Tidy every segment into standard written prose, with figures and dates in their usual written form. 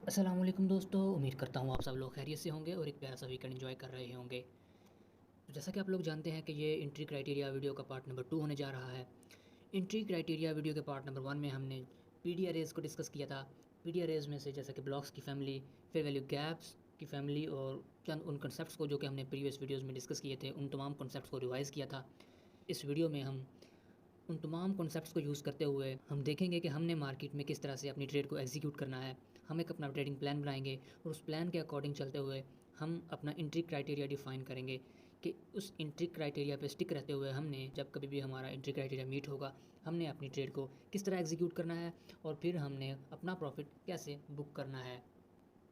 अस्सलाम वालेकुम दोस्तों, उम्मीद करता हूँ आप सब लोग खैरियत से होंगे और एक प्यारा सा वीकेंड एंजॉय कर रहे होंगे। तो जैसा कि आप लोग जानते हैं कि ये एंट्री क्राइटेरिया वीडियो का पार्ट नंबर 2 होने जा रहा है। एंट्री क्राइटेरिया वीडियो के पार्ट नंबर 1 में हमने पीडी अरेज़ को डिस्कस किया था। पीडी अरेज़ में से जैसे कि ब्लॉक्स की फैमिली, फिर वैल्यू गैप्स की फैमिली और चंद उन कॉन्सेप्ट्स को जो कि हमने प्रीवियस वीडियोज़ में डिस्कस किए थे, उन तमाम कॉन्सेप्ट्स को रिवाइज़ किया था। इस वीडियो में हम उन तमाम कॉन्सेप्ट्स को यूज़ करते हुए हम देखेंगे कि हमने मार्केट में किस तरह से अपनी ट्रेड को एग्जीक्यूट करना है। हम एक अपना ट्रेडिंग प्लान बनाएंगे और उस प्लान के अकॉर्डिंग चलते हुए हम अपना एंट्री क्राइटेरिया डिफाइन करेंगे कि उस एंट्री क्राइटेरिया पे स्टिक रहते हुए हमने जब कभी भी हमारा एंट्री क्राइटेरिया मीट होगा, हमने अपनी ट्रेड को किस तरह एग्जीक्यूट करना है और फिर हमने अपना प्रॉफिट कैसे बुक करना है।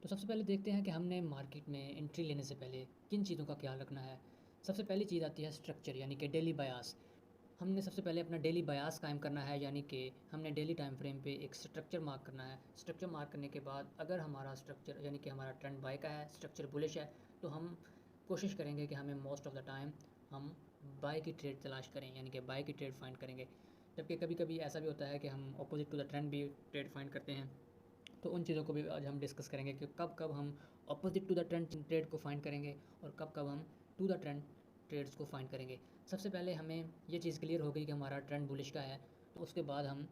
तो सबसे पहले देखते हैं कि हमने मार्केट में एंट्री लेने से पहले किन चीज़ों का ख्याल रखना है। सबसे पहली चीज़ आती है स्ट्रक्चर, यानी कि डेली बायास। हमने सबसे पहले अपना डेली बायास कायम करना है, यानी कि हमने डेली टाइम फ्रेम पे एक स्ट्रक्चर मार्क करना है। स्ट्रक्चर मार्क करने के बाद अगर हमारा स्ट्रक्चर यानी कि हमारा ट्रेंड बाय का है, स्ट्रक्चर बुलिश है, तो हम कोशिश करेंगे कि हमें मोस्ट ऑफ द टाइम हम बाय की ट्रेड तलाश करें, यानी कि बाय की ट्रेड फाइंड करेंगे। जबकि कभी कभी ऐसा भी होता है कि हम अपोजिट टू द ट्रेंड भी ट्रेड फाइंड करते हैं। तो उन चीज़ों को भी आज हम डिस्कस करेंगे कि कब कब हम opposite to the trend trade को फाइंड करेंगे और कब कब हम टू द ट्रेंड ट्रेड्स को फाइंड करेंगे। सबसे पहले हमें ये चीज़ क्लियर हो गई कि हमारा ट्रेंड बुलिश का है, तो उसके बाद हम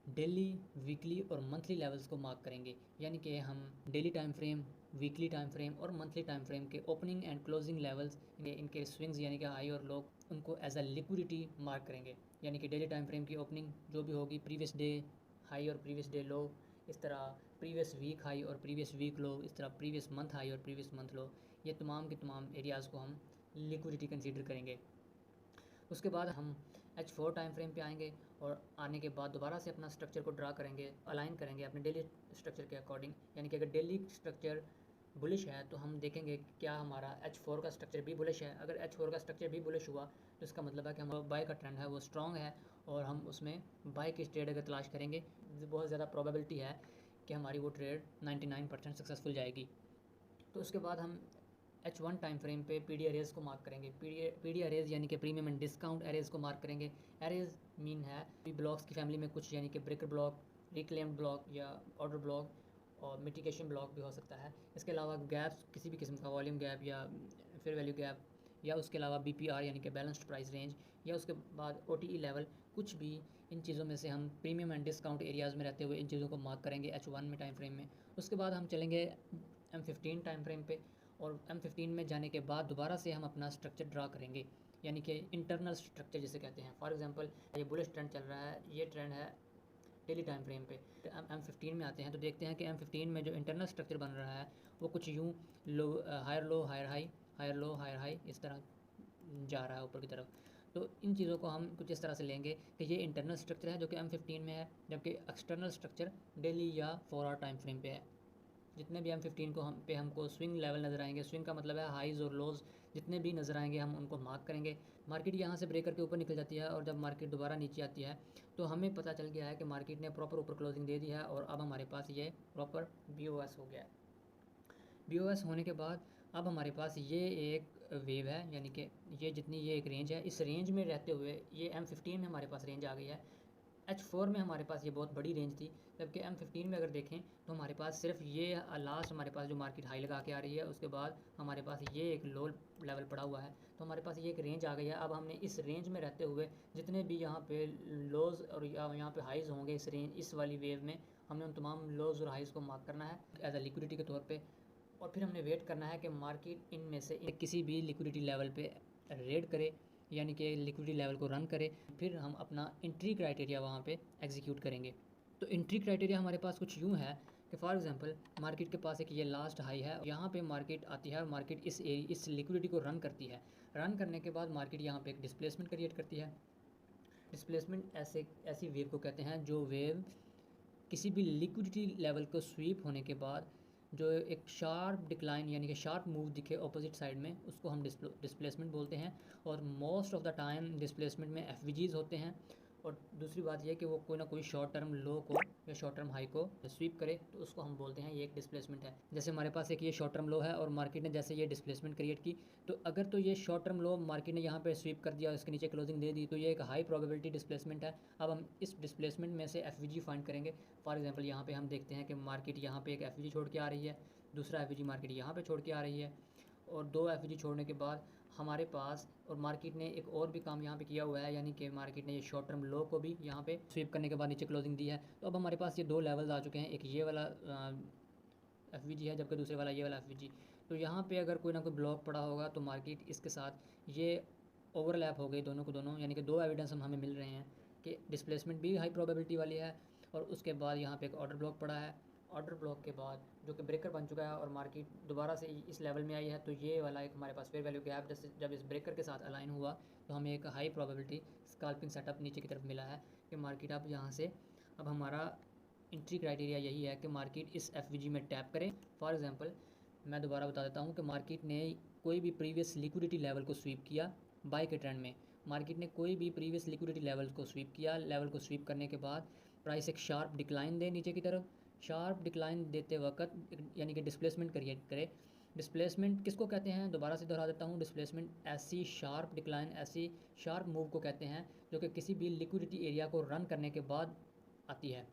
डेली, वीकली और मंथली लेवल्स को मार्क करेंगे, यानी कि हम daily time frame, weekly time frame और मंथली टाइम फ्रेम के ओपनिंग एंड क्लोजिंग लेवल्स, इनके स्विंग्स यानी कि हाई और लो, उनको एज अ लिक्विडिटी मार्क करेंगे। यानी कि डेली टाइम फ्रेम की ओपनिंग जो भी होगी, प्रीवियस डे हाई और प्रीवियस डे लो, इस तरह प्रीवियस वीक हाई और प्रीवियस वीक लो, इस तरह प्रीवियस मंथ हाई और प्रीवियस मंथ लो, ये तमाम के तमाम एरियाज़ को हम लिक्विडिटी कंसीडर करेंगे। उसके बाद हम H4 टाइम फ्रेम पे आएंगे और आने के बाद दोबारा से अपना स्ट्रक्चर को ड्रा करेंगे, अलाइन करेंगे अपने डेली स्ट्रक्चर के अकॉर्डिंग। यानी कि अगर डेली स्ट्रक्चर बुलिश है तो हम देखेंगे क्या हमारा H4 का स्ट्रक्चर भी बुलिश है। अगर H4 का स्ट्रक्चर भी बुलिश हुआ तो इसका मतलब है कि हमारा बाय का ट्रेंड है वो स्ट्रॉन्ग है और हम उसमें बाय की ट्रेड अगर तलाश करेंगे, बहुत ज़्यादा प्रोबेबिलिटी है कि हमारी वो ट्रेड 99% सक्सेसफुल जाएगी। तो उसके बाद हम H1 टाइम फ्रेम पे पी डी अरेज़ को मार्क करेंगे। पी डी अरेज़ यानी कि प्रीमियम एंड डिस्काउंट अरेज़ को मार्क करेंगे। अरेज़ मीन है ब्लॉक्स की फैमिली में कुछ, यानी कि ब्रेकर ब्लॉक, रिक्लेम्ड ब्लॉक या ऑर्डर ब्लॉक और मिटिगेशन ब्लॉक भी हो सकता है। इसके अलावा गैप्स किसी भी किस्म का, वॉल्यूम गैप या फेयर वैल्यू गैप, या उसके अलावा बी पी आर यानी कि बैलेंस्ड प्राइस रेंज, या उसके बाद ओ टी ई लेवल, कुछ भी इन चीज़ों में से हम प्रीमियम एंड डिस्काउंट एरियाज़ में रहते हुए इन चीज़ों को मार्क करेंगे H1 में टाइम फ्रेम में। उसके बाद हम चलेंगे M15 टाइम फ्रेम पे और M15 में जाने के बाद दोबारा से हम अपना स्ट्रक्चर ड्रा करेंगे, यानी कि इंटरनल स्ट्रक्चर जिसे कहते हैं। फॉर एग्जांपल ये बुलिश ट्रेंड चल रहा है, ये ट्रेंड है डेली टाइम फ्रेम पे। M15 में आते हैं तो देखते हैं कि M15 में जो इंटरनल स्ट्रक्चर बन रहा है वो कुछ यूँ low higher high, higher low higher high, इस तरह जा रहा है ऊपर की तरफ। तो इन चीज़ों को हम कुछ इस तरह से लेंगे कि ये इंटरनल स्ट्रक्चर है जो कि M15 में है, जबकि एक्सटर्नल स्ट्रक्चर डेली या 4 आवर टाइम फ्रेम पे है। जितने भी M15 को हम पे हमको स्विंग लेवल नज़र आएंगे, स्विंग का मतलब है हाइज़ और लोज़, जितने भी नज़र आएंगे हम उनको मार्क करेंगे। मार्केट यहाँ से ब्रेकर के ऊपर निकल जाती है और जब मार्केट दोबारा नीचे आती है तो हमें पता चल गया है कि मार्केट ने प्रॉपर ऊपर क्लोजिंग दे दी है और अब हमारे पास ये प्रॉपर BOS हो गया है। BOS होने के बाद अब हमारे पास ये एक वेव है, यानी कि ये जितनी ये एक रेंज है, इस रेंज में रहते हुए ये M15 में हमारे पास रेंज आ गई है। H4 में हमारे पास ये बहुत बड़ी रेंज थी, जबकि M15 में अगर देखें तो हमारे पास सिर्फ ये लास्ट हमारे पास जो मार्केट हाई लगा के आ रही है, उसके बाद हमारे पास ये एक लो लेवल पड़ा हुआ है। तो हमारे पास ये एक रेंज आ गई है। अब हमने इस रेंज में रहते हुए जितने भी यहाँ पे लोज़ और यहाँ पे हाइज़ होंगे इस रेंज, इस वाली वेव में, हमने उन तमाम लोज़ और हाइज़ को मार्क करना है एज अ लिक्विडिटी के तौर पर। और फिर हमने वेट करना है कि मार्केट इनमें से किसी भी लिक्विडिटी लेवल पे रेड करे, यानी कि लिक्विडिटी लेवल को रन करे, फिर हम अपना एंट्री क्राइटेरिया वहाँ पे एग्जीक्यूट करेंगे। तो एंट्री क्राइटेरिया हमारे पास कुछ यूँ है कि फॉर एग्जांपल मार्केट के पास एक ये लास्ट हाई है, यहाँ पे मार्केट आती है और मार्केट इस लिक्विडिटी को रन करती है। रन करने के बाद मार्केट यहाँ पे एक डिस्प्लेसमेंट क्रिएट करती है। डिस्प्लेसमेंट ऐसी वेव को कहते हैं जो वेव किसी भी लिक्विडिटी लेवल को स्वीप होने के बाद जो एक शार्प डिक्लाइन यानी कि शार्प मूव दिखे अपोजिट साइड में, उसको हम डिस्प्लेसमेंट बोलते हैं। और most of the time displacement में एफ होते हैं और दूसरी बात ये कि वो कोई ना कोई शॉर्ट टर्म लो को या शॉर्ट टर्म हाई को स्वीप करे, तो उसको हम बोलते हैं ये एक डिस्प्लेसमेंट है। जैसे हमारे पास एक ये शॉर्ट टर्म लो है और मार्केट ने जैसे ये डिस्प्लेसमेंट क्रिएट की, तो अगर तो ये शॉर्ट टर्म लो मार्केट ने यहाँ पे स्वीप कर दिया, इसके नीचे क्लोजिंग दे दी, तो ये एक हाई प्रोबेबिलिटी डिस्प्लेसमेंट है। अब हम इस डिस्प्लेसमेंट में से एफ फाइंड करेंगे। फॉर एग्जाम्पल यहाँ पे हम देखते हैं कि मार्केट यहाँ पे एक एफ छोड़ के आ रही है, दूसरा एफ मार्केट यहाँ पे छोड़ के आ रही है, और दो एफ छोड़ने के बाद हमारे पास, और मार्केट ने एक और भी काम यहाँ पे किया हुआ है, यानी कि मार्केट ने ये शॉर्ट टर्म लो को भी यहाँ पे स्वीप करने के बाद नीचे क्लोजिंग दी है। तो अब हमारे पास ये दो लेवल्स आ चुके हैं, एक ये वाला एफ है, जबकि दूसरे वाला ये वाला एफ। तो यहाँ पे अगर कोई ना कोई ब्लॉक पड़ा होगा तो मार्केट इसके साथ ये ओवरलैप हो गई दोनों को दोनों, यानी कि दो एविडेंस हमें मिल रहे हैं कि डिस्प्लेसमेंट भी हाई प्रोबेबिलिटी वाली है, और उसके बाद यहाँ पे एक ऑर्डर ब्लॉक पड़ा है। ऑर्डर ब्लॉक के बाद जो कि ब्रेकर बन चुका है और मार्केट दोबारा से इस लेवल में आई है, तो ये वाला एक हमारे पास फेयर वैल्यू गैप जैसे जब इस ब्रेकर के साथ अलाइन हुआ, तो हमें एक हाई प्रोबेबिलिटी स्कैल्पिंग सेटअप नीचे की तरफ मिला है कि मार्केट अब यहाँ से, अब हमारा एंट्री क्राइटेरिया यही है कि मार्केट इस एफ में टैप करें। फॉर एग्जांपल मैं दोबारा बता देता हूँ कि मार्केट ने कोई भी प्रीवियस लिक्विडिटी लेवल को स्वीप किया बाय के ट्रेंड में, मार्केट ने कोई भी प्रीवियस लिक्विडिटी लेवल को स्वीप किया, लेवल को स्वीप करने के बाद प्राइस एक शार्प डिक्लाइन दे नीचे की तरफ, शार्प डिक्लाइन देते वक्त यानी कि डिस्प्लेसमेंट क्रिएट करे। डिस्प्लेसमेंट किसको कहते हैं, दोबारा से दोहरा देता हूँ, डिस्प्लेसमेंट ऐसी शार्प डिक्लाइन, ऐसी शार्प मूव को कहते हैं जो कि किसी भी लिक्विडिटी एरिया को रन करने के बाद आती है।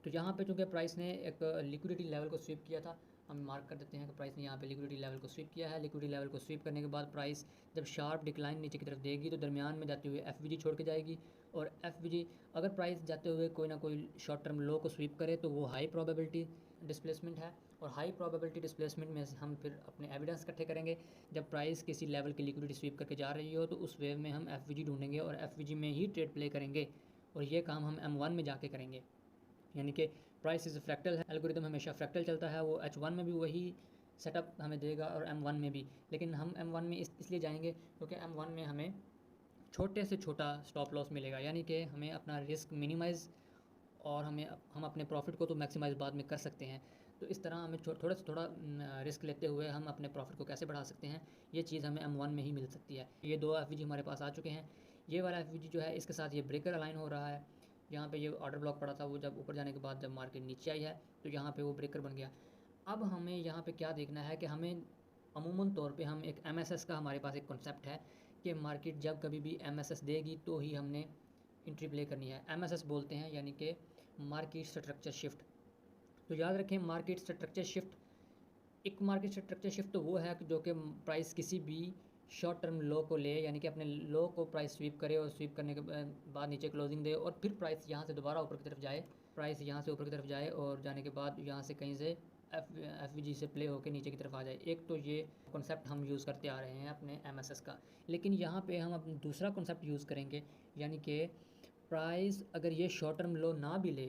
तो यहाँ पे चूँकि प्राइस ने एक लिक्विडिटी लेवल को स्वीप किया था, हम मार्क कर देते हैं कि प्राइस ने यहाँ पे लिक्विडिटी लेवल को स्वीप किया है। लिक्विडिटी लेवल को स्वीप करने के बाद प्राइस जब शार्प डिक्लाइन नीचे की तरफ देगी तो दरमियान में जाते हुए एफ छोड़ के जाएगी, और एफ अगर प्राइस जाते हुए कोई ना कोई शॉर्ट टर्म लो को स्वीप करे तो वो हाई प्रोबेबिलिटी डिस्प्लेसमेंट है। और हाई प्रोबेबिलिटी डिस्प्लेसमेंट में हम फिर अपने एविडेंस इकट्ठे करेंगे। जब प्राइस किसी लेवल की लिक्विडिटी स्वीप करके जा रही हो तो उस वेव में हम एफ ढूंढेंगे और एफ में ही ट्रेड प्ले करेंगे, और ये काम हम M1 में जाके करेंगे। यानी कि प्राइस इज़ फ्रैक्टल है, एल्गोरिथम हमेशा फ्रैक्टल चलता है, वो H1 में भी वही सेटअप हमें देगा और M1 में भी। लेकिन हम M1 में इसलिए जाएंगे क्योंकि M1 में हमें छोटे से छोटा स्टॉप लॉस मिलेगा, यानी कि हमें अपना रिस्क मिनिमाइज़, और हम अपने प्रॉफिट को तो मैक्सिमाइज़ बाद में कर सकते हैं। तो इस तरह हमें थोड़ा से थोड़ा रिस्क लेते हुए हम अपने प्रॉफिट को कैसे बढ़ा सकते हैं, ये चीज़ हमें M1 में ही मिल सकती है। ये दो एफ हमारे पास आ चुके हैं। ये वाला एफ जो है इसके साथ ये ब्रेकर अलाइन हो रहा है। यहाँ पे ये ऑर्डर ब्लॉक पड़ा था, वो जब ऊपर जाने के बाद जब मार्केट नीचे आई है तो यहाँ पे वो ब्रेकर बन गया। अब हमें यहाँ पे क्या देखना है कि हमें अमूमन तौर पे हम एक MSS का हमारे पास एक कॉन्सेप्ट है कि मार्केट जब कभी भी MSS देगी तो ही हमने एंट्री प्ले करनी है। MSS बोलते हैं यानी कि मार्केट स्ट्रक्चर शिफ्ट। तो याद रखें मार्केट स्ट्रक्चर शिफ्ट, एक मार्केट स्ट्रक्चर शिफ्ट तो वो है जो कि प्राइस किसी भी शॉर्ट टर्म लो को ले, यानी कि अपने लो को प्राइस स्वीप करे और स्वीप करने के बाद नीचे क्लोजिंग दे, और फिर प्राइस यहाँ से दोबारा ऊपर की तरफ जाए, प्राइस यहाँ से ऊपर की तरफ जाए और जाने के बाद यहाँ से कहीं से एफ से प्ले होकर नीचे की तरफ आ जाए। एक तो ये कॉन्सेप्ट हम यूज़ करते आ रहे हैं अपने MSS का। लेकिन यहाँ पे हम अपना दूसरा कॉन्सेप्ट यूज़ करेंगे, यानी कि प्राइस अगर ये शॉर्ट टर्म लो ना भी ले।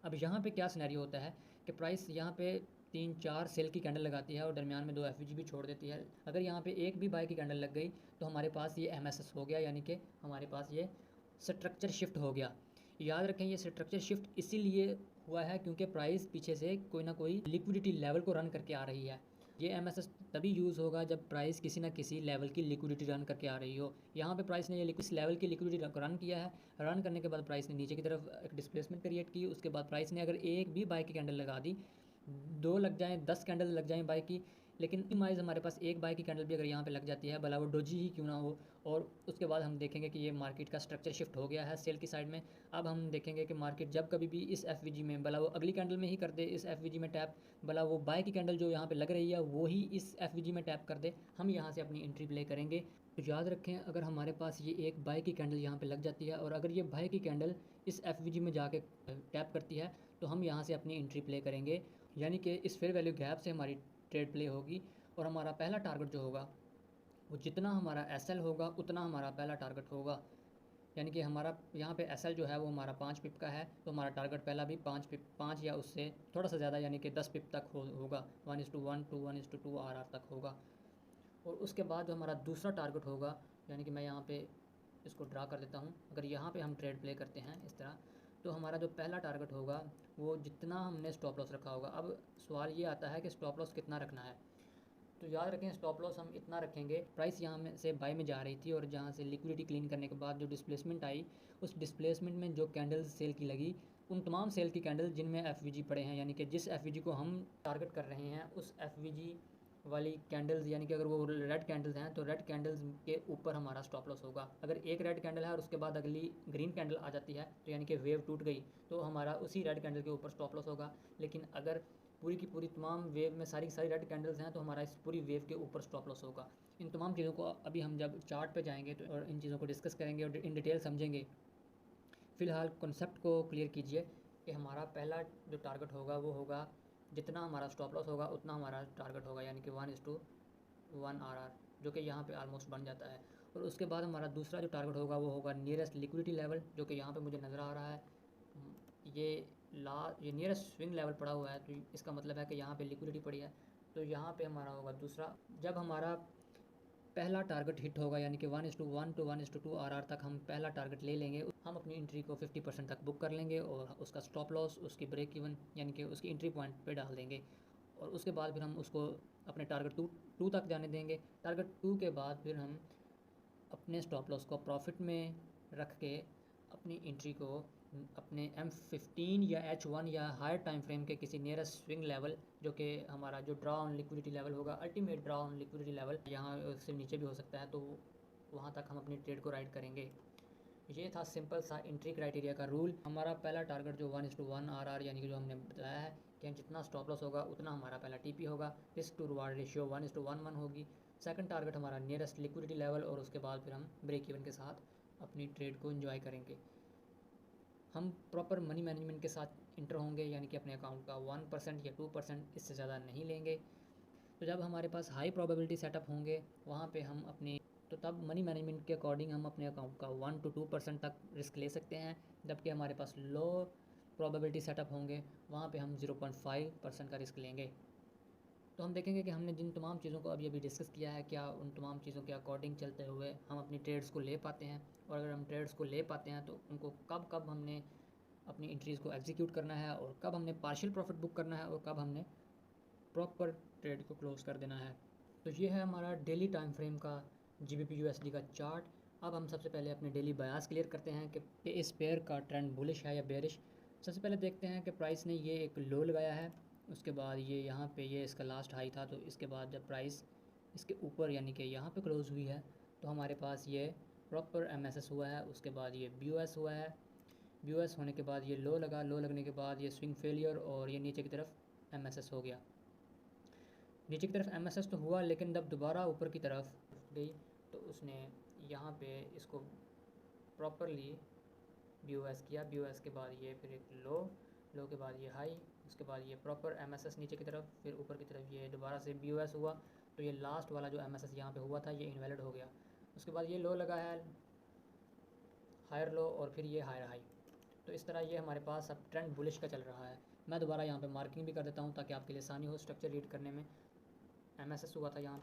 अब यहाँ पे क्या सिनेरियो होता है कि प्राइस यहाँ पे 3-4 सेल की कैंडल लगाती है और दरमियान में 2 एफ भी छोड़ देती है। अगर यहाँ पे एक भी बाय की कैंडल लग गई तो हमारे पास ये MSS हो गया, यानी कि हमारे पास ये स्ट्रक्चर शिफ्ट हो गया। याद रखें ये स्ट्रक्चर शिफ्ट इसीलिए हुआ है क्योंकि प्राइस पीछे से कोई ना कोई लिक्विडिटी लेवल को रन करके आ रही है। ये MSS तभी यूज़ होगा जब प्राइस किसी ना किसी लेवल की लिक्विडिटी रन करके आ रही हो। यहाँ पे प्राइस ने ये इस लेवल की लिक्विडिटी रन किया है। रन करने के बाद प्राइस ने नीचे की तरफ एक डिस्प्लेसमेंट क्रिएट की। उसके बाद प्राइस ने अगर एक भी बाय की कैंडल लगा दी, 2 लग जाएँ, 10 कैंडल लग जाएँ बाय की, लेकिन मिनिमाइज़ हमारे पास एक बाय की कैंडल भी अगर यहाँ पे लग जाती है, भला वो डोजी ही क्यों ना हो, और उसके बाद हम देखेंगे कि ये मार्केट का स्ट्रक्चर शिफ्ट हो गया है सेल की साइड में। अब हम देखेंगे कि मार्केट जब कभी भी इस एफ में, भला वो अगली कैंडल में ही कर दे इस एफ में टैप, भला वो बाय की कैंडल जो यहाँ पे लग रही है वो ही इस एफ में टैप कर दे, हम यहाँ से अपनी एंट्री प्ले करेंगे। तो याद रखें अगर हमारे पास ये एक बाय की कैंडल यहाँ पे लग जाती है और अगर ये बाय की कैंडल इस एफ में जाके टैप करती है तो हम यहाँ से अपनी एंट्री प्ले करेंगे, यानी कि इस फेयर वैल्यू गैप से हमारी ट्रेड प्ले होगी। और हमारा पहला टारगेट जो होगा वो जितना हमारा SL होगा उतना हमारा पहला टारगेट होगा, यानी कि हमारा यहाँ पे SL जो है वो हमारा 5 पिप का है, तो हमारा टारगेट पहला भी 5 या उससे थोड़ा सा ज़्यादा यानी कि 10 पिप तक होगा, 1:1 to 1:2 RR तक होगा। और उसके बाद जो हमारा दूसरा टारगेट होगा, यानी कि मैं यहाँ पे इसको ड्रा कर देता हूँ, अगर यहाँ पे हम ट्रेड प्ले करते हैं इस तरह, तो हमारा जो पहला टारगेट होगा वो जितना हमने स्टॉप लॉस रखा होगा। अब सवाल ये आता है कि स्टॉप लॉस कितना रखना है। तो याद रखें स्टॉप लॉस हम इतना रखेंगे, प्राइस यहाँ में से बाय में जा रही थी और जहाँ से लिक्विडिटी क्लीन करने के बाद जो डिस्प्लेसमेंट आई, उस डिस्प्लेसमेंट में जो कैंडल्स सेल की लगी, उन तमाम सेल की कैंडल जिनमें एफ पड़े हैं, यानी कि जिस एफ को हम टारगेट कर रहे हैं उस एफ वाली कैंडल्स, यानी कि अगर वो रेड कैंडल्स हैं तो रेड कैंडल्स के ऊपर हमारा स्टॉप लॉस होगा। अगर एक रेड कैंडल है और उसके बाद अगली ग्रीन कैंडल आ जाती है तो यानी कि वेव टूट गई, तो हमारा उसी रेड कैंडल के ऊपर स्टॉप लॉस होगा। लेकिन अगर पूरी की पूरी तमाम वेव में सारी रेड कैंडल्स हैं तो हमारा इस पूरी वेव के ऊपर स्टॉप लॉस होगा। इन तमाम चीज़ों को अभी हम जब चार्ट पे जाएंगे तो और इन चीज़ों को डिस्कस करेंगे और इन डिटेल समझेंगे। फ़िलहाल कॉन्सेप्ट को क्लियर कीजिए कि हमारा पहला जो टारगेट होगा वो होगा, जितना हमारा स्टॉप लॉस होगा उतना हमारा टारगेट होगा, यानी कि 1:1 RR, जो कि यहाँ पे ऑलमोस्ट बन जाता है। और उसके बाद हमारा दूसरा जो टारगेट होगा वो होगा नियरेस्ट लिक्विडिटी लेवल, जो कि यहाँ पे मुझे नज़र आ रहा है। ये नियरेस्ट स्विंग लेवल पड़ा हुआ है, तो इसका मतलब है कि यहाँ पे लिक्विडिटी पड़ी है। तो यहाँ पे हमारा होगा दूसरा, जब हमारा पहला टारगेट हिट होगा, यानी कि 1:1 to 1:2 RR तक हम पहला टारगेट ले लेंगे, हम अपनी एंट्री को 50% तक बुक कर लेंगे और उसका स्टॉप लॉस उसकी ब्रेक इवन यानी कि उसकी एंट्री पॉइंट पे डाल देंगे। और उसके बाद फिर हम उसको अपने टारगेट टू तक जाने देंगे। टारगेट 2 के बाद फिर हम अपने स्टॉप लॉस को प्रॉफिट में रख के अपनी एंट्री को अपने M15 या H1 या हायर टाइम फ्रेम के किसी नियरेस्ट स्विंग लेवल, जो कि हमारा जो ड्रा ऑन लिक्विडिटी लेवल होगा, ultimate draw on liquidity level, यहाँ से नीचे भी हो सकता है, तो वहाँ तक हम अपनी ट्रेड को राइड करेंगे। ये था सिंपल सा एंट्री क्राइटेरिया का रूल। हमारा पहला टारगेट जो 1:1 RR, यानी कि जो हमने बताया है कि जितना स्टॉप लॉस होगा उतना हमारा पहला TP होगा। रिस्क टू रिवार्ड रेशियो 1:1 होगी। सेकंड टारगेट हमारा नियरेस्ट लिक्विडिटी लेवल, और उसके बाद फिर हम ब्रेक इवन के साथ अपनी ट्रेड को एंजॉय करेंगे। हम प्रॉपर मनी मैनेजमेंट के साथ इंटर होंगे, यानी कि अपने अकाउंट का 1% या 2% इससे ज़्यादा नहीं लेंगे। तो जब हमारे पास हाई प्रोबेबिलिटी सेटअप होंगे वहाँ पे हम अपनी, तो तब मनी मैनेजमेंट के अकॉर्डिंग हम अपने अकाउंट का 1 to 2% तक रिस्क ले सकते हैं। जबकि हमारे पास लो प्रोबेबिलिटी सेटअप होंगे वहाँ पे हम 0.5% का रिस्क लेंगे। तो हम देखेंगे कि हमने जिन तमाम चीज़ों को अभी डिस्कस किया है, क्या उन तमाम चीज़ों के अकॉर्डिंग चलते हुए हम अपनी ट्रेड्स को ले पाते हैं, और अगर हम ट्रेड्स को ले पाते हैं तो उनको कब कब हमने अपनी एंट्रीज़ को एग्जीक्यूट करना है, और कब हमने पार्शियल प्रॉफिट बुक करना है, और कब हमने प्रॉपर ट्रेड को क्लोज कर देना है। तो ये है हमारा डेली टाइम फ्रेम का GBP USD का चार्ट। अब हम सबसे पहले अपने डेली बयास क्लियर करते हैं कि इस पेयर का ट्रेंड बुलिश है या बेरिश। सबसे पहले देखते हैं कि प्राइस ने ये एक लो लगाया है, उसके बाद ये यहाँ पे ये इसका लास्ट हाई था, तो इसके बाद जब प्राइस इसके ऊपर यानी कि यहाँ पे क्लोज़ हुई है तो हमारे पास ये प्रॉपर MSS हुआ है। उसके बाद ये BOS हुआ है, BOS होने के बाद ये लो लगा, लो लगने के बाद ये स्विंग फेलियर, और ये नीचे की तरफ MSS हो गया। नीचे की तरफ MSS तो हुआ, लेकिन जब दोबारा ऊपर की तरफ गई तो उसने यहाँ पे इसको प्रॉपरली BOS किया। BOS के बाद ये फिर एक लो के बाद ये हाई, उसके बाद ये प्रॉपर MSS नीचे की तरफ, फिर ऊपर की तरफ ये दोबारा से BOS हुआ। तो ये लास्ट वाला जो MSS यहाँ पे हुआ था ये इनवैलिड हो गया। उसके बाद ये लो लगा है, हायर लो, और फिर ये हायर हाई। तो इस तरह ये हमारे पास अब ट्रेंड बुलिश का चल रहा है। मैं दोबारा यहाँ पे मार्किंग भी कर देता हूँ ताकि आपके लिए आसानी हो स्ट्रक्चर रीड करने में। MSS हुआ था यहाँ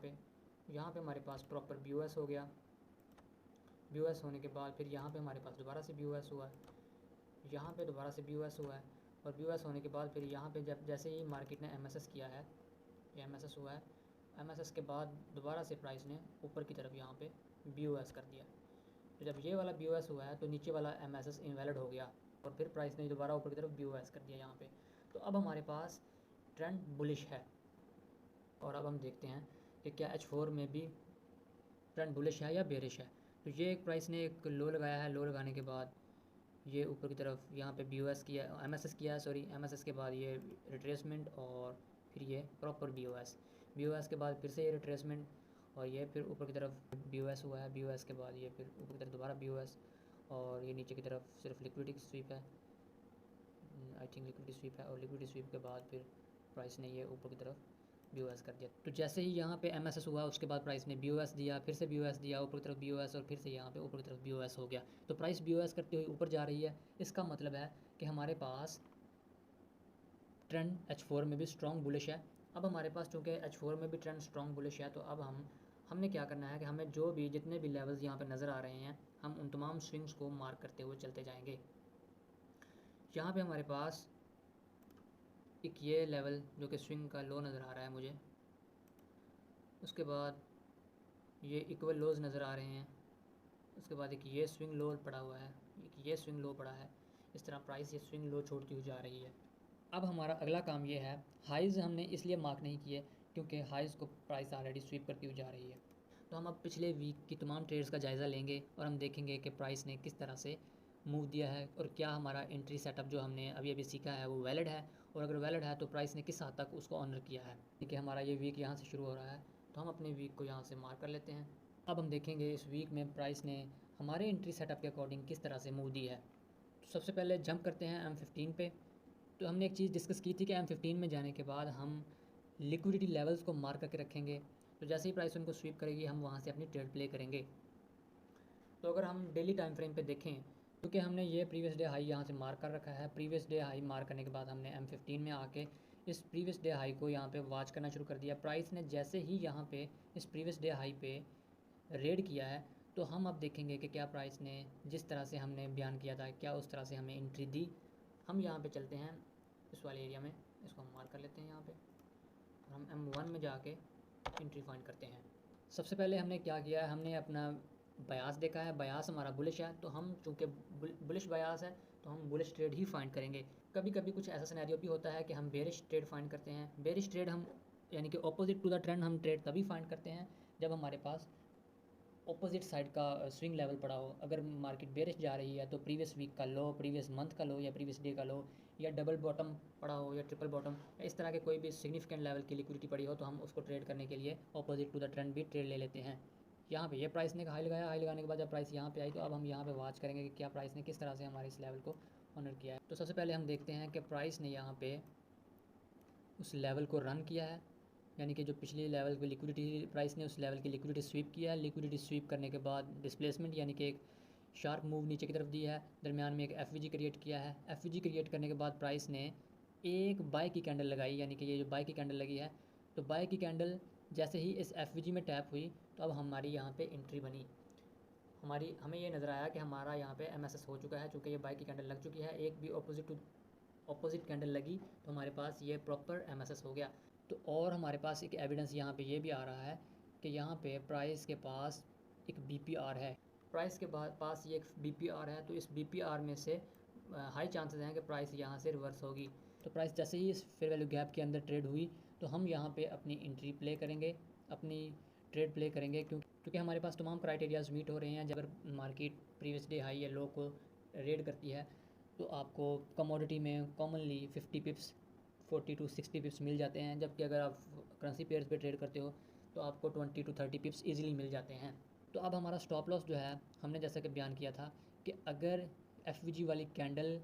पे हमारे पास प्रॉपर BOS हो गया। BOS होने के बाद फिर यहाँ पे हमारे पास दोबारा से BOS हुआ है, यहाँ पे दोबारा से BOS हुआ है, और BOS होने के बाद फिर यहाँ पे जब जैसे ही मार्केट ने MSS किया है, ये MSS हुआ है, MSS के बाद दोबारा से प्राइस ने ऊपर की तरफ यहाँ पे BOS कर दिया। तो जब ये वाला BOS हुआ है तो नीचे वाला MSS इनवैलिड हो गया, और फिर प्राइस ने दोबारा ऊपर की तरफ BOS कर दिया यहाँ पे। तो अब हमारे पास ट्रेंड बुलिश है। और अब हम देखते हैं कि क्या H4 में भी ट्रेंड बुलिश है या बेरिश है। तो ये एक प्राइस ने एक लो लगाया है, लो लगाने के बाद ये ऊपर की तरफ यहाँ पे BOS किया, MSS किया है, सॉरी MSS के बाद ये रिट्रेसमेंट, और फिर ये प्रॉपर BOS के बाद फिर से ये रिट्रेसमेंट, और ये फिर ऊपर की तरफ BOS हुआ है। BOS के बाद ये फिर ऊपर की तरफ दोबारा BOS, और ये नीचे की तरफ सिर्फ लिक्विडिटी स्वीप है, आई थिंक लिक्विडिटी स्वीप है, और लिक्विडिटी स्वीप के बाद फिर प्राइस ने ये ऊपर की तरफ BOS कर दिया। तो जैसे ही यहाँ पे MSS हुआ उसके बाद प्राइस ने BOS दिया, फिर से BOS दिया, ऊपर की तरफ BOS, और फिर से यहाँ पे ऊपर की तरफ BOS हो गया। तो प्राइस BOS करते हुए ऊपर जा रही है। इसका मतलब है कि हमारे पास ट्रेंड H4 में भी स्ट्रॉन्ग बुलिश है। अब हमारे पास चूँकि H4 में भी ट्रेंड स्ट्रॉन्ग बुलिश है, तो अब हमने क्या करना है कि हमें जो भी जितने भी लेवल्स यहाँ पर नज़र आ रहे हैं हम उन तमाम स्विंग्स को मार्क करते हुए चलते जाएंगे। यहाँ पे हमारे पास एक ये लेवल जो कि स्विंग का लो नज़र आ रहा है मुझे, उसके बाद ये इक्वल लोज नज़र आ रहे हैं। उसके बाद एक ये स्विंग लो पड़ा हुआ है, एक ये स्विंग लो पड़ा है। इस तरह प्राइस ये स्विंग लो छोड़ती हुई जा रही है। अब हमारा अगला काम ये है, हाइज़ हमने इसलिए मार्क नहीं किए क्योंकि हाइज़ को प्राइस ऑलरेडी स्वीप करती हुई जा रही है। तो हम अब पिछले वीक की तमाम ट्रेड्स का जायज़ा लेंगे और हम देखेंगे कि प्राइस ने किस तरह से मूव दिया है और क्या हमारा एंट्री सेटअप जो हमने अभी अभी सीखा है वो वैलिड है, और अगर वैलिड है तो प्राइस ने किस हद तक उसको ऑनर किया है। देखिए हमारा ये वीक यहाँ से शुरू हो रहा है, तो हम अपने वीक को यहाँ से मार्क कर लेते हैं। अब हम देखेंगे इस वीक में प्राइस ने हमारे एंट्री सेटअप के अकॉर्डिंग किस तरह से मूव दी है। तो सबसे पहले जंप करते हैं M15 पे। तो हमने एक चीज़ डिस्कस की थी कि M15 में जाने के बाद हम लिक्विडिटी लेवल्स को मार्क करके रखेंगे, तो जैसे ही प्राइस उनको स्वीप करेगी हम वहाँ से अपनी ट्रेड प्ले करेंगे। तो अगर हम डेली टाइम फ्रेम पे देखें, क्योंकि हमने ये प्रीवियस डे हाई यहाँ से मार्क कर रखा है, प्रीवियस डे हाई मार्क करने के बाद हमने M15 में आके इस प्रीवियस डे हाई को यहाँ पे वॉच करना शुरू कर दिया। प्राइस ने जैसे ही यहाँ पे इस प्रीवियस डे हाई पे रेड किया है, तो हम अब देखेंगे कि क्या प्राइस ने जिस तरह से हमने बयान किया था क्या उस तरह से हमें एंट्री दी। हम यहाँ पे चलते हैं इस वाले एरिया में, इसको हम मार्क कर लेते हैं यहाँ पे, और हम M1 में जाके एंट्री फाइंड करते हैं। सबसे पहले हमने क्या किया है, हमने अपना बयास देखा है, बयास हमारा बुलिश है, तो हम चूँकि बुलिश बयास है तो हम बुलिश ट्रेड ही फाइंड करेंगे। कभी कभी कुछ ऐसा सिनेरियो भी होता है कि हम बेरिश ट्रेड फाइंड करते हैं। बेरिश ट्रेड हम यानी कि ऑपोजिट टू द ट्रेंड हम ट्रेड तभी फाइंड करते हैं जब हमारे पास ऑपोजिट साइड का स्विंग लेवल पड़ा हो। अगर मार्केट बेरिश जा रही है तो प्रीवियस वीक का लो, प्रीवियस मंथ का लो या प्रीवियस डे का लो, या डबल बॉटम पड़ा हो या ट्रिपल बॉटम, या इस तरह के कोई भी सिग्निफिकेंट लेवल की लिक्विडिटी पड़ी हो, तो हम उसको ट्रेड करने के लिए ऑपोजिट टू द ट्रेंड भी ट्रेड ले लेते हैं। यहाँ पे ये प्राइस ने हाई लगाया, हाई लगाने के बाद जब प्राइस यहाँ पे आई तो अब हम यहाँ पे वॉच करेंगे कि क्या प्राइस ने किस तरह से हमारे इस लेवल को ऑनर किया है। तो सबसे पहले हम देखते हैं कि प्राइस ने यहाँ पे उस लेवल को रन किया है, यानी कि जो पिछले लेवल की लिक्विडिटी प्राइस ने उस लेवल की लिक्विडिटी स्वीप किया है। लिक्विडिटी स्वीप करने के बाद डिस्प्लेसमेंट यानी कि एक शार्प मूव नीचे की तरफ दी है, दरमियान में एक एफवीजी क्रिएट किया है। एफवीजी क्रिएट करने के बाद प्राइस ने एक बाय की कैंडल लगाई, यानी कि ये जो बाय की कैंडल लगी है, तो बाय की कैंडल जैसे ही इस एफवीजी में टैप हुई तो अब हमारी यहाँ पे एंट्री बनी। हमें ये नज़र आया कि हमारा यहाँ पे एमएसएस हो चुका है, चूँकि ये बाय की कैंडल लग चुकी है, एक भी ऑपोजिट कैंडल लगी तो हमारे पास ये प्रॉपर एमएसएस हो गया। तो और हमारे पास एक एविडेंस यहाँ पे ये भी आ रहा है कि यहाँ पे प्राइस के पास एक बीपीआर है। प्राइस के पास ये एक बीपीआर है, तो इस बीपीआर में से हाई चांसेस हैं कि प्राइस यहाँ से रिवर्स होगी। तो प्राइस जैसे ही इस फेयर वैल्यू गैप के अंदर ट्रेड हुई तो हम यहाँ पे अपनी एंट्री प्ले करेंगे, अपनी ट्रेड प्ले करेंगे, क्योंकि हमारे पास तमाम क्राइटेरियाज मीट हो रहे हैं। जब मार्केट प्रीवियस डे हाई या लो को रेड करती है तो आपको कमोडिटी में कॉमनली 50 पिप्स 40 to 60 पिप्स मिल जाते हैं, जबकि अगर आप करेंसी पेयर्स पे ट्रेड करते हो तो आपको 20 to 30 पिप्स इजीली मिल जाते हैं। तो अब हमारा स्टॉप लॉस जो है, हमने जैसा कि बयान किया था कि अगर एफवीजी वाली कैंडल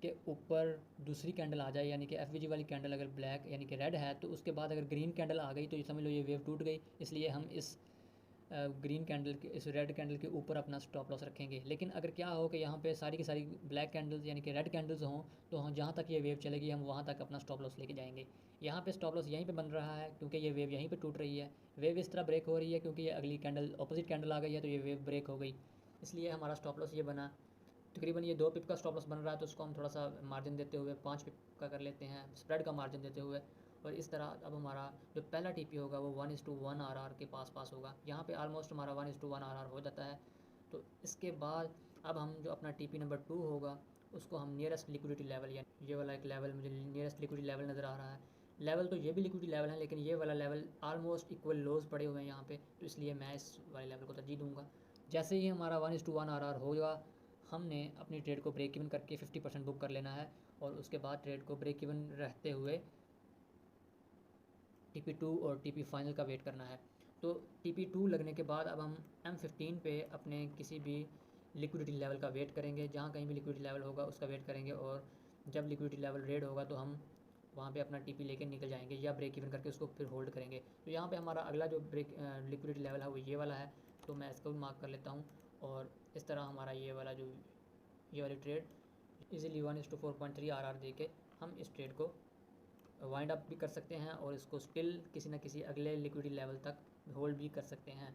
के ऊपर दूसरी कैंडल आ जाए, यानी कि एफवीजी वाली कैंडल अगर ब्लैक यानी कि रेड है, तो उसके बाद अगर ग्रीन कैंडल आ गई तो ये समझ लो ये वेव टूट गई। इसलिए हम इस ग्रीन कैंडल के इस रेड कैंडल के ऊपर अपना स्टॉप लॉस रखेंगे। लेकिन अगर क्या हो कि यहाँ पे सारी की सारी ब्लैक कैंडल्स यानी कि रेड कैंडल्स हों, तो हम जहाँ तक ये वेव चलेगी हम वहाँ तक अपना स्टॉप लॉस लेके जाएंगे। यहाँ पे स्टॉप लॉस यहीं पे बन रहा है क्योंकि ये वेव यहीं पे टूट रही है। वेव इस तरह ब्रेक हो रही है क्योंकि ये अगली कैंडल ऑपोजिट कैंडल आ गई है, तो ये वेव ब्रेक हो गई, इसलिए हमारा स्टॉप लॉस ये बना। तकरीबन ये 2 पिप का स्टॉप लॉस बन रहा है, तो उसको हम थोड़ा सा मार्जिन देते हुए 5 पिप का कर लेते हैं, स्प्रेड का मार्जिन देते हुए। और इस तरह अब हमारा जो पहला टीपी होगा वो 1:1 आरआर के पास होगा। यहाँ पे ऑलमोस्ट हमारा 1:1 आरआर हो जाता है। तो इसके बाद अब हम जो अपना टीपी नंबर 2 होगा उसको हम नियरेस्ट लिक्विडिटी लेवल, या ये वाला एक लेवल मुझे नियरेस्ट लिक्विडिटी लेवल नज़र आ रहा है। लेवल तो ये भी लिक्विडिटी लेवल है, लेकिन ये वाला लेवल ऑलमोस्ट इक्वल लोज पड़े हुए हैं यहाँ पे, तो इसलिए मैं इस वाले लेवल को तरजीह दूँगा। जैसे ही हमारा 1:1 आरआर होगा, हमने अपनी ट्रेड को ब्रेक इवन करके 50% बुक कर लेना है, और उसके बाद ट्रेड को ब्रेक इवन रहते हुए TP2 और TP फाइनल का वेट करना है। तो TP2 लगने के बाद अब हम M15 पे अपने किसी भी लिक्विडिटी लेवल का वेट करेंगे, जहाँ कहीं भी लिक्विडिटी लेवल होगा उसका वेट करेंगे, और जब लिक्विडिटी लेवल रेड होगा तो हम वहाँ पे अपना TP लेके निकल जाएंगे या ब्रेक इवन करके उसको फिर होल्ड करेंगे। तो यहाँ पे हमारा अगला जो लिक्विडिटी लेवल है वो ये वाला है, तो मैं इसको भी मार्क कर लेता हूँ। और इस तरह हमारा ये वाली ट्रेड इजीली 1:4.3 आरआर दे के हम इस ट्रेड को वाइंड अप भी कर सकते हैं, और इसको स्टिल किसी न किसी अगले लिक्विडिटी लेवल तक होल्ड भी कर सकते हैं।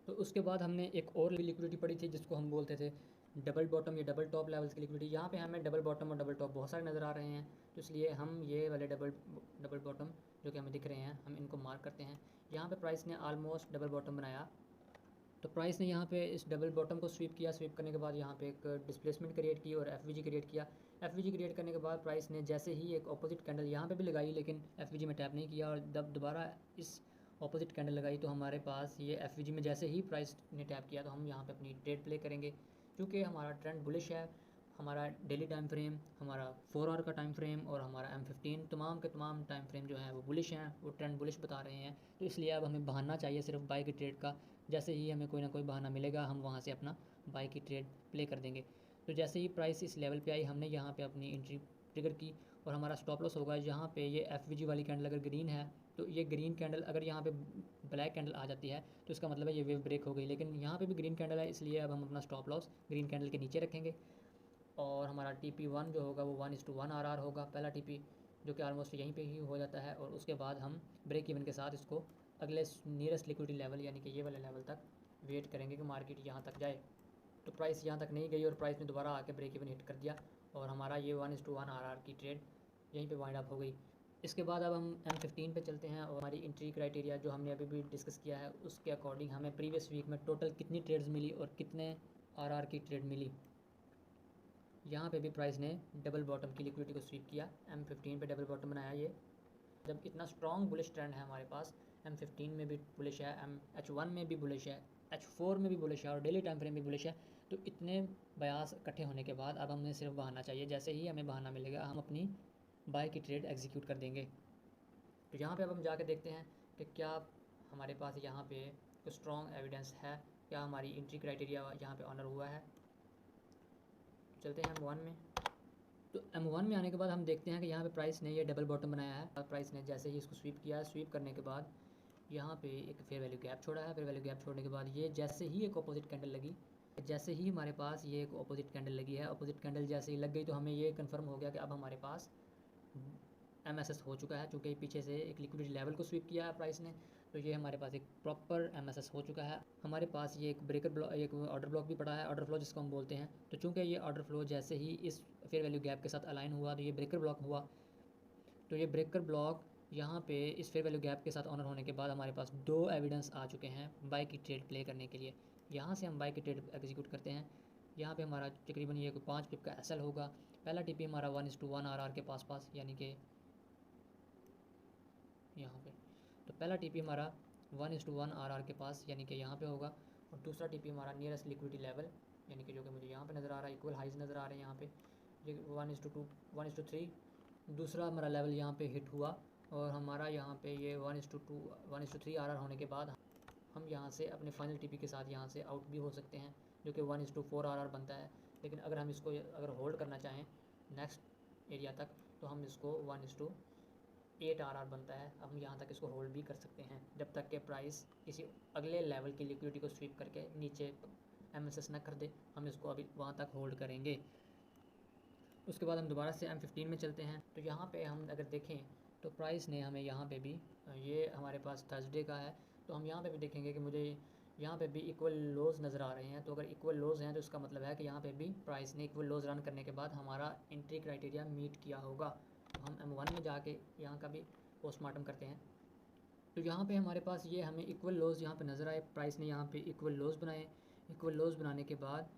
तो उसके बाद हमने एक और लिक्विडिटी पड़ी थी जिसको हम बोलते थे डबल बॉटम या डबल टॉप लेवल्स की लिक्विडिटी। यहाँ पे हमें डबल बॉटम और डबल टॉप बहुत सारे नज़र आ रहे हैं, तो इसलिए हम ये वाले डबल बॉटम जो कि हमें दिख रहे हैं, हम इनको मार्क करते हैं। यहाँ पे प्राइस ने ऑलमोस्ट डबल बॉटम बनाया, तो प्राइस ने यहाँ पे इस डबल बॉटम को स्वीप किया। स्वीप करने के बाद यहाँ पे एक डिस्प्लेसमेंट क्रिएट की और एफ क्रिएट किया। एफ क्रिएट करने के बाद प्राइस ने जैसे ही एक ऑपोजिट कैंडल यहाँ पे भी लगाई, लेकिन एफ में टैप नहीं किया, और जब दोबारा इस ऑपोजिट कैंडल लगाई तो हमारे पास ये एफ में जैसे ही प्राइस ने टैप किया तो हम यहाँ पे अपनी ट्रेड प्ले करेंगे। क्योंकि हमारा ट्रेंड बुलिश है, हमारा डेली टाइम फ्रेम, हमारा 4 आवर का टाइम फ्रेम और हमारा M15 तमाम के तमाम टाइम फ्रेम जो है वो बुलिश हैं, वो ट्रेंड बुलिश बता रहे हैं। तो इसलिए अब हमें बहाना चाहिए सिर्फ बाई की ट्रेड का। जैसे ही हमें कोई ना कोई बहाना मिलेगा हम वहाँ से अपना बाई की ट्रेड प्ले कर देंगे। तो जैसे ही प्राइस इस लेवल पे आई, हमने यहाँ पे अपनी एंट्री ट्रिगर की और हमारा स्टॉप लॉस होगा यहाँ पे। ये एफ वाली कैंडल अगर ग्रीन है तो ये ग्रीन कैंडल अगर यहाँ पे ब्लैक कैंडल आ जाती है तो इसका मतलब है ये वेव ब्रेक हो गई, लेकिन यहाँ पे भी ग्रीन कैंडल है, इसलिए अब हम अपना स्टॉप लॉस ग्रीन कैंडल के नीचे रखेंगे। और हमारा TP1 जो होगा वो 1:1 RR होगा, पहला TP, जो कि ऑलमोस्ट यहीं पे ही हो जाता है। और उसके बाद हम ब्रेक इवन के साथ इसको अगले नियरेस्ट लिक्विडिटी लेवल यानी कि ये वाले लेवल तक वेट करेंगे कि मार्केट यहाँ तक जाए। तो प्राइस यहाँ तक नहीं गई और प्राइस ने दोबारा आके ब्रेक इवन हिट कर दिया और हमारा ये 1:1 RR की ट्रेड यहीं पे वाइंड अप हो गई। इसके बाद अब हम M15 पे चलते हैं और हमारी एंट्री क्राइटेरिया जो हमने अभी भी डिस्कस किया है उसके अकॉर्डिंग हमें प्रीवियस वीक में टोटल कितनी ट्रेड्स मिली और कितने RR की ट्रेड मिली। यहाँ पे भी प्राइस ने डबल बॉटम की लिक्विडिटी को स्वीप किया, M15 पे डबल बॉटम बनाया। ये जब इतना स्ट्रॉन्ग बुलिश ट्रेंड है हमारे पास, M15 में भी बुलिश है, H1 में भी बुलिश है, H4 में भी बुलिश है और डेली टाइम फ्रेम भी बुलिश है। तो इतने बयास इकट्ठे होने के बाद अब हमें सिर्फ बहाना चाहिए। जैसे ही हमें बहाना मिलेगा हम अपनी बाय की ट्रेड एग्जीक्यूट कर देंगे। तो यहाँ पे अब हम जाके देखते हैं कि क्या हमारे पास यहाँ पे कोई स्ट्रॉन्ग एविडेंस है, क्या हमारी एंट्री क्राइटेरिया यहाँ पे ऑनर हुआ है। चलते हैं M1 में। तो M1 में आने के बाद हम देखते हैं कि यहाँ पे प्राइस ने ये डबल बॉटम बनाया है और प्राइस ने जैसे ही इसको स्वीप किया, स्वीप करने के बाद यहाँ पे एक फेयर वैल्यू गैप छोड़ा है। फेयर वैल्यू गैप छोड़ने के बाद ये जैसे ही एक अपोजिट कैंडल लगी, जैसे ही हमारे पास ये एक अपोजिट कैंडल लगी है, अपोजिट कैंडल जैसे ही लग गई तो हमें ये कंफर्म हो गया कि अब हमारे पास MSS हो चुका है। चूँकि पीछे से एक लिक्विडिटी लेवल को स्वीप किया है प्राइस ने, तो ये हमारे पास एक प्रॉपर MSS हो चुका है। हमारे पास ये एक ब्रेकर ब्लॉक, एक ऑर्डर ब्लॉक भी पड़ा है, ऑर्डर फ्लो जिसको हम बोलते हैं। तो चूँकि ये ऑर्डर फ्लो जैसे ही इस फेयर वैल्यू गैप के साथ अलाइन हुआ तो ये ब्रेकर ब्लॉक हुआ। तो ये ब्रेकर ब्लॉक यहाँ पे इस फेयर वैल्यू गैप के साथ ऑनर होने के बाद हमारे पास 2 एविडेंस आ चुके हैं बाय की ट्रेड प्ले करने के लिए। यहाँ से हम बाय की ट्रेड एग्जीक्यूट करते हैं। यहाँ पे हमारा तकरीबन ये 5 पिप का SL होगा। पहला TP हमारा 1:1 RR के पास यानी कि यहाँ पे। तो पहला TP हमारा 1:1 RR के पास यानी कि यहाँ पे होगा और दूसरा TP हमारा नियरेस्ट लिक्विडिटी लेवल यानी कि जो कि मुझे यहाँ पे नज़र आ रहा है, इक्वल हाइज नज़र आ रहे हैं यहाँ पे, ये 1:2 1:3 दूसरा हमारा लेवल यहाँ पे हिट हुआ और हमारा यहाँ पे ये 1:2 1:3 RR होने के बाद हम यहाँ से अपने फाइनल TP के साथ यहाँ से आउट भी हो सकते हैं, जो कि 1:4 RR बनता है। लेकिन अगर हम इसको अगर होल्ड करना चाहें नेक्स्ट एरिया तक तो हम इसको 1:8 RR बनता है। अब हम यहाँ तक इसको होल्ड भी कर सकते हैं जब तक कि प्राइस किसी अगले लेवल की लिक्विडिटी को स्वीप करके नीचे MSS ना कर दे, हम इसको अभी वहाँ तक होल्ड करेंगे। उसके बाद हम दोबारा से M15 में चलते हैं। तो यहाँ पे हम अगर देखें तो प्राइस ने हमें यहाँ पे भी, ये हमारे पास थर्सडे का है, तो हम यहाँ पे भी देखेंगे कि मुझे यहाँ पे भी इक्वल लोज नज़र आ रहे हैं। तो अगर इक्वल लोज हैं तो इसका मतलब है कि यहाँ पे भी प्राइस ने इक्वल लोज रन करने के बाद हमारा एंट्री क्राइटेरिया मीट किया होगा। तो हम M1 में जाके यहाँ का भी पोस्टमार्टम करते हैं। तो यहाँ पे हमारे पास ये हमें इक्वल लोज यहाँ पे नज़र आए। प्राइस ने यहाँ पे इक्वल लोज बनाए। इक्वल लोज बनाने के बाद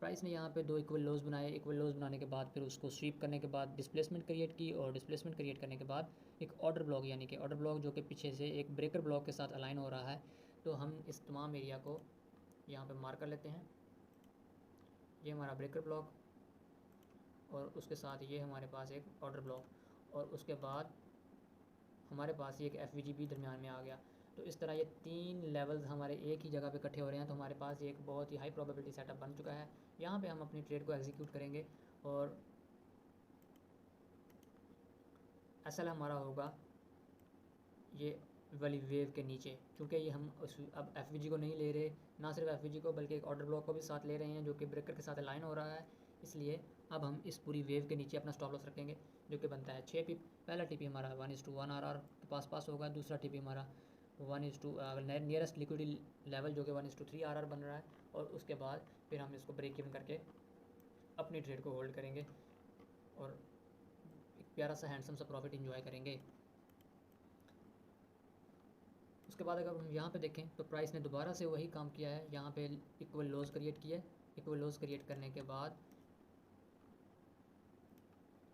प्राइस ने यहाँ पे 2 इक्वल लोज बनाए। इक्वल लोज बनाने के बाद फिर उसको स्वीप करने के बाद डिस्प्लेसमेंट क्रिएट की और डिस्प्लेसमेंट क्रिएट करने के बाद एक ऑर्डर ब्लॉक यानी कि ऑर्डर ब्लॉक जो कि पीछे से एक ब्रेकर ब्लॉक के साथ अलाइन हो रहा है। तो हम इस तमाम एरिया को यहाँ पे मार्क कर लेते हैं। ये हमारा ब्रेकर ब्लॉक और उसके साथ ये हमारे पास एक ऑर्डर ब्लॉक और उसके बाद हमारे पास ये एक FVG भी दरमियान में आ गया। तो इस तरह ये 3 लेवल्स हमारे एक ही जगह पे इकट्ठे हो रहे हैं। तो हमारे पास ये एक बहुत ही हाई प्रोबेबिलिटी सेटअप बन चुका है। यहाँ पे हम अपनी ट्रेड को एग्जीक्यूट करेंगे और असल हमारा होगा ये वाली वेव के नीचे, क्योंकि ये हम अब FVG को नहीं ले रहे, ना सिर्फ FVG को बल्कि एक ऑर्डर ब्लॉक को भी साथ ले रहे हैं जो कि ब्रेकर के साथ अलाइन हो रहा है। इसलिए अब हम इस पूरी वेव के नीचे अपना स्टॉप लॉस रखेंगे जो कि बनता है 6 पिप। पहला TP हमारा 1:1 RR के पास होगा। दूसरा TP हमारा 1:2 नियरेस्ट लिक्विडिटी लेवल जो कि 1:3 RR बन रहा है और उसके बाद फिर हम इसको ब्रेक इवन करके अपनी ट्रेड को होल्ड करेंगे और एक प्यारा सा हैंडसम सा प्रॉफिट इंजॉय करेंगे। उसके बाद अगर हम यहाँ पे देखें तो प्राइस ने दोबारा से वही काम किया है, यहाँ पे इक्वल लोज क्रिएट किया है। इक्वल लोज क्रिएट करने के बाद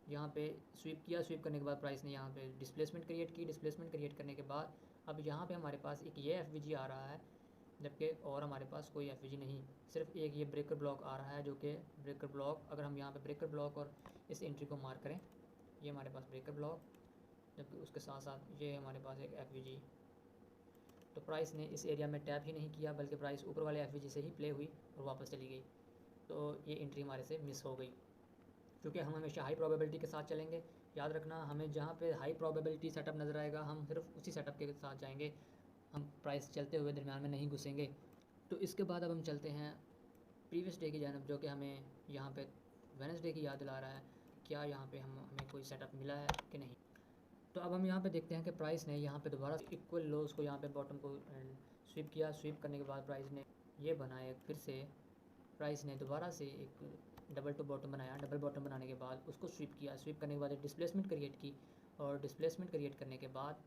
यहाँ पे स्वीप किया, स्वीप करने के बाद प्राइस ने यहाँ पे डिस्प्लेसमेंट क्रिएट की। डिस्प्लेसमेंट क्रिएट करने के बाद अब यहाँ पे हमारे पास एक ये एफ आ रहा है, जबकि और हमारे पास कोई एफ नहीं, सिर्फ एक ये ब्रेकर ब्लॉक आ रहा है, जो कि ब्रेकर ब्लॉक, अगर हम यहाँ पे ब्रेकर ब्लॉक और इस एंट्री को मार्क करें, ये हमारे पास ब्रेकर ब्लॉक, जबकि उसके साथ साथ ये हमारे पास एक एफ। तो प्राइस ने इस एरिया में टैप ही नहीं किया, बल्कि प्राइस ऊपर वाले एफ से ही प्ले हुई और वापस चली गई। तो ये एंट्री हमारे से मिस हो गई, क्योंकि हम हमेशा हाई प्रोबेबिलिटी के साथ चलेंगे। याद रखना, हमें जहाँ पे हाई प्रोबेबिलिटी सेटअप नज़र आएगा हम सिर्फ उसी सेटअप के साथ जाएंगे, हम प्राइस चलते हुए दरमियान में नहीं घुसेंगे। तो इसके बाद अब हम चलते हैं प्रीवियस डे की जानब, जो कि हमें यहाँ पे वेडनेसडे की याद दिला रहा है, क्या यहाँ पे हमें कोई सेटअप मिला है कि नहीं। तो अब हम यहाँ पे देखते हैं कि प्राइस ने यहाँ पे दोबारा इक्वल लोज को यहाँ पे बॉटम को स्वीप किया। स्वीप करने के बाद प्राइस ने ये बनाया, फिर से प्राइस ने दोबारा से एक डबल टू बॉटम बनाया। डबल बॉटम बनाने के बाद उसको स्वीप किया। स्वीप करने के बाद एक डिस्प्लेसमेंट क्रिएट की, और डिस्प्लेसमेंट क्रिएट करने के बाद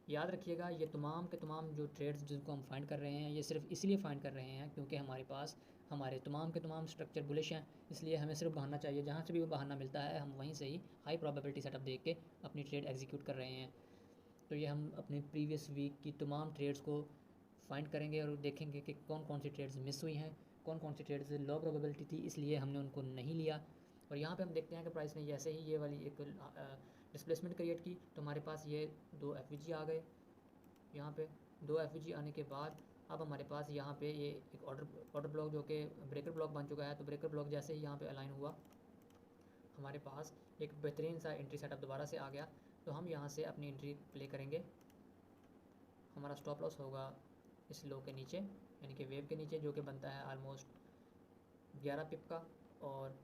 याद रखिएगा, ये तमाम के तमाम जो ट्रेड्स जिनको हम फाइंड कर रहे हैं, ये सिर्फ इसलिए फाइंड कर रहे हैं क्योंकि हमारे पास हमारे तमाम के तमाम स्ट्रक्चर बुलिश हैं। इसलिए हमें सिर्फ बहाना चाहिए, जहाँ से भी वो बहाना मिलता है हम वहीं से ही हाई प्रोबेबिलिटी सेटअप देख के अपनी ट्रेड एग्जीक्यूट कर रहे हैं। तो ये हम अपने प्रीवियस वीक की तमाम ट्रेड्स को फाइंड करेंगे और देखेंगे कि कौन कौन सी ट्रेड्स मिस हुई हैं, कौन कौन सी ट्रेड्स लो प्रोबेबिलिटी थी, इसलिए हमने उनको नहीं लिया। और यहाँ पे हम देखते हैं कि प्राइस ने जैसे ही ये वाली एक डिस्प्लेसमेंट क्रिएट की, तो हमारे पास ये दो एफ आ गए। यहाँ पे दो एफ आने के बाद अब हमारे पास यहाँ पे ये एक ऑर्डर ब्लॉक, जो कि ब्रेकर ब्लॉक बन चुका है। तो ब्रेकर ब्लॉक जैसे ही यहाँ पे अलाइन हुआ, हमारे पास एक बेहतरीन सा एंट्री सेटअप दोबारा से आ गया। तो हम यहाँ से अपनी एंट्री प्ले करेंगे। हमारा स्टॉप लॉस होगा इस लो के नीचे, यानी कि वेव के नीचे, जो कि बनता है आलमोस्ट 11 पिप का। और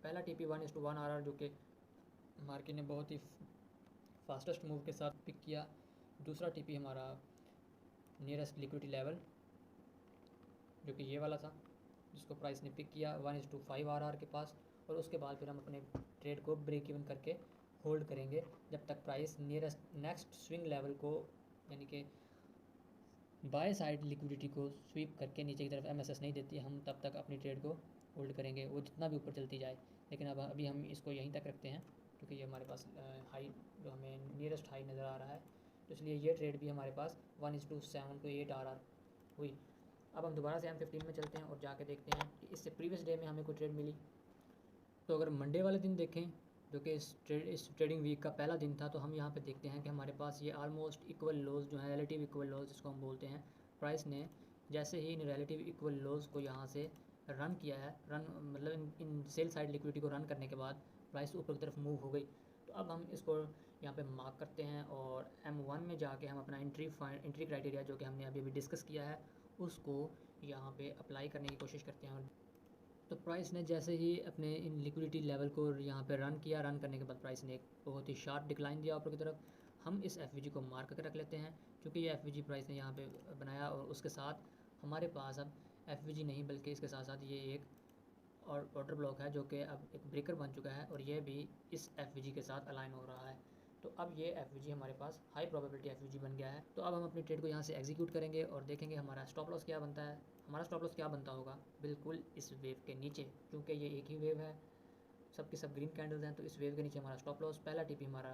पहला टी पी 1:1 RR, जो कि मार्केट ने बहुत ही फास्टेस्ट मूव के साथ पिक किया। दूसरा टी पी हमारा नियरेस्ट लिक्विडिटी लेवल, जो कि ये वाला था, जिसको प्राइस ने पिक किया 1:5 RR के पास। और उसके बाद फिर हम अपने ट्रेड को ब्रेक इवन करके होल्ड करेंगे जब तक price nearest next swing level को, यानी कि बाय साइड लिक्विडिटी को स्वीप करके नीचे की तरफ एमएसएस नहीं देती, हम तब तक अपनी ट्रेड को होल्ड करेंगे, वो जितना भी ऊपर चलती जाए। लेकिन अब अभी हम इसको यहीं तक रखते हैं, क्योंकि ये हमारे पास हाई, जो हमें नियरेस्ट हाई नज़र आ रहा है, तो इसलिए ये ट्रेड भी हमारे पास 1:7 RR हुई। अब हम दोबारा से M15 में चलते हैं और जाके देखते हैं कि इससे प्रीवियस डे में हमें कोई ट्रेड मिली। तो अगर मंडे वाले दिन देखें, जो कि इस ट्रेडिंग वीक का पहला दिन था, तो हम यहाँ पे देखते हैं कि हमारे पास ये आलमोस्ट इक्वल लोज जो है, रिलेटिव इक्वल लोज जिसको हम बोलते हैं, प्राइस ने जैसे ही इन रिलेटिव इक्वल लोज को यहाँ से रन किया है, रन मतलब इन सेल साइड लिक्विडिटी को रन करने के बाद प्राइस ऊपर की तरफ मूव हो गई। तो अब हम इसको यहाँ पे मार्क करते हैं और M1 में जाके हम अपना एंट्री क्राइटेरिया, जो कि हमने अभी डिस्कस किया है, उसको यहाँ पे अप्लाई करने की कोशिश करते हैं। तो प्राइस ने जैसे ही अपने इन लिक्विडिटी लेवल को यहाँ पे रन किया, रन करने के बाद प्राइस ने एक बहुत ही शार्प डिक्लाइन दिया ऊपर की तरफ। हम इस एफ को मार्क करके रख लेते हैं, क्योंकि ये एफ प्राइस ने यहाँ पे बनाया, और उसके साथ हमारे पास अब एफ नहीं बल्कि इसके साथ साथ ये एक और ऑर्डर ब्लॉक है, जो कि अब एक ब्रेकर बन चुका है, और ये भी इस एफ के साथ अलाइन हो रहा है। तो अब ये एफ हमारे पास हाई प्रोबेबिलिटी एफ बन गया है। तो अब हम अपनी ट्रेड को यहाँ से एग्जीक्यूट करेंगे और देखेंगे हमारा स्टॉप लॉस क्या बनता है। हमारा स्टॉप लॉस क्या बनता होगा, बिल्कुल इस वेव के नीचे, क्योंकि ये एक ही वेव है, सब के सब ग्रीन कैंडल्स हैं। तो इस वेव के नीचे हमारा स्टॉप लॉस, पहला टीपी हमारा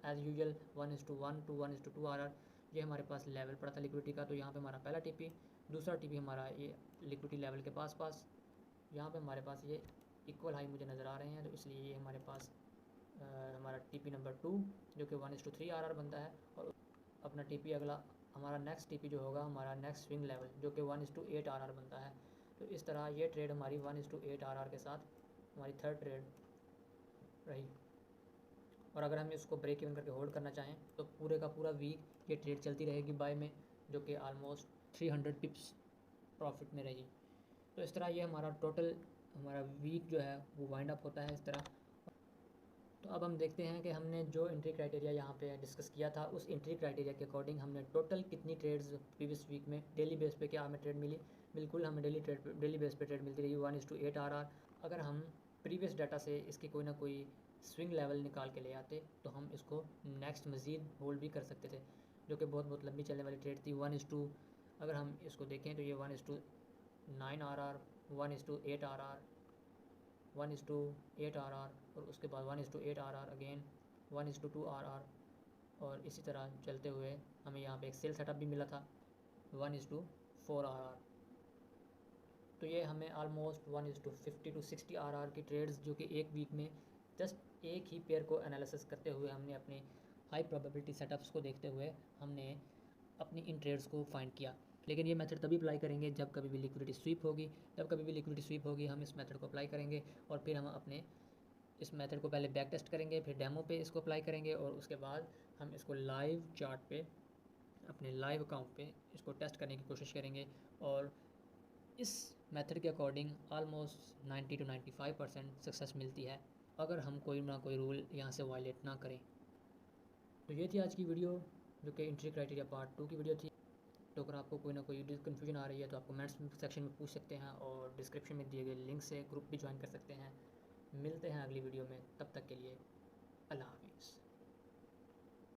एज यूजुअल 1:1 to 1:2 RR, ये हमारे पास लेवल पड़ा था लिक्विडिटी का। तो यहाँ पे हमारा पहला टीपी, दूसरा टीपी हमारा ये लिक्विडिटी लेवल के पास यहाँ पे हमारे पास ये इक्वल हाई मुझे नज़र आ रहे हैं, तो इसलिए ये हमारे पास हमारा टीपी नंबर 2, जो कि 1:3 RR बनता है। और अपना टीपी अगला, हमारा नेक्स्ट टीपी जो होगा हमारा नेक्स्ट स्विंग लेवल, जो कि 1:8 RR बनता है। तो इस तरह ये ट्रेड हमारी 1:8 RR के साथ हमारी थर्ड ट्रेड रही। और अगर हम इसको ब्रेक इवन करके होल्ड करना चाहें, तो पूरे का पूरा वीक ये ट्रेड चलती रहेगी बाय में, जो कि आलमोस्ट 300 पिप्स प्रॉफिट में रही। तो इस तरह ये हमारा वीक जो है वो वाइंड अप होता है इस तरह। तो अब हम देखते हैं कि हमने जो एंट्री क्राइटेरिया यहाँ पे डिस्कस किया था, उस एंट्री क्राइटेरिया के अकॉर्डिंग हमने टोटल कितनी ट्रेड्स प्रीवियस वीक में डेली बेस पे क्या हमें ट्रेड मिली। बिल्कुल हमें डेली बेस पे ट्रेड मिलती रही 1:8 RR। अगर हम प्रीवियस डाटा से इसकी कोई ना कोई स्विंग लेवल निकाल के ले आते, तो हम इसको नेक्स्ट मज़ीद होल्ड भी कर सकते थे। जो कि बहुत लंबी चलने वाली ट्रेड थी। 1:2 अगर हम इसको देखें तो ये 1:9 RR, 1:8 RR, 1:8 RR और उसके बाद 1:8 RR अगेन, 1:2 RR और इसी तरह चलते हुए हमें यहाँ पे एक सेल सेटअप भी मिला था 1:4 RR। तो ये हमें आलमोस्ट 1:50 to 60 RR की ट्रेड्स जो कि एक वीक में जस्ट एक ही पेयर को एनालिसिस करते हुए हमने अपने हाई प्रोबेबिलिटी सेटअप्स को देखते हुए हमने अपनी इन ट्रेड्स को फाइंड किया। लेकिन ये मेथड तभी अप्लाई करेंगे जब कभी भी लिक्विडिटी स्वीप होगी। जब कभी भी लिक्विडिटी स्वीप होगी हम इस मेथड को अप्लाई करेंगे और फिर हम अपने इस मेथड को पहले बैक टेस्ट करेंगे, फिर डेमो पे इसको अप्लाई करेंगे और उसके बाद हम इसको लाइव चार्ट पे अपने लाइव अकाउंट पे इसको टेस्ट करने की कोशिश करेंगे। और इस मेथड के अकॉर्डिंग आलमोस्ट 90 to 95% सक्सेस मिलती है अगर हम कोई ना कोई रूल यहाँ से वायलेट ना करें। तो ये थी आज की वीडियो जो कि एंट्री क्राइटेरिया पार्ट 2 की वीडियो थी। तो अगर आपको कोई ना कोई कन्फ्यूजन आ रही है तो आप कमेंट्स सेक्शन में पूछ सकते हैं और डिस्क्रिप्शन में दिए गए लिंक से ग्रुप भी ज्वाइन कर सकते हैं। मिलते हैं अगली वीडियो में, तब तक के लिए अल्लाह हाफिज़।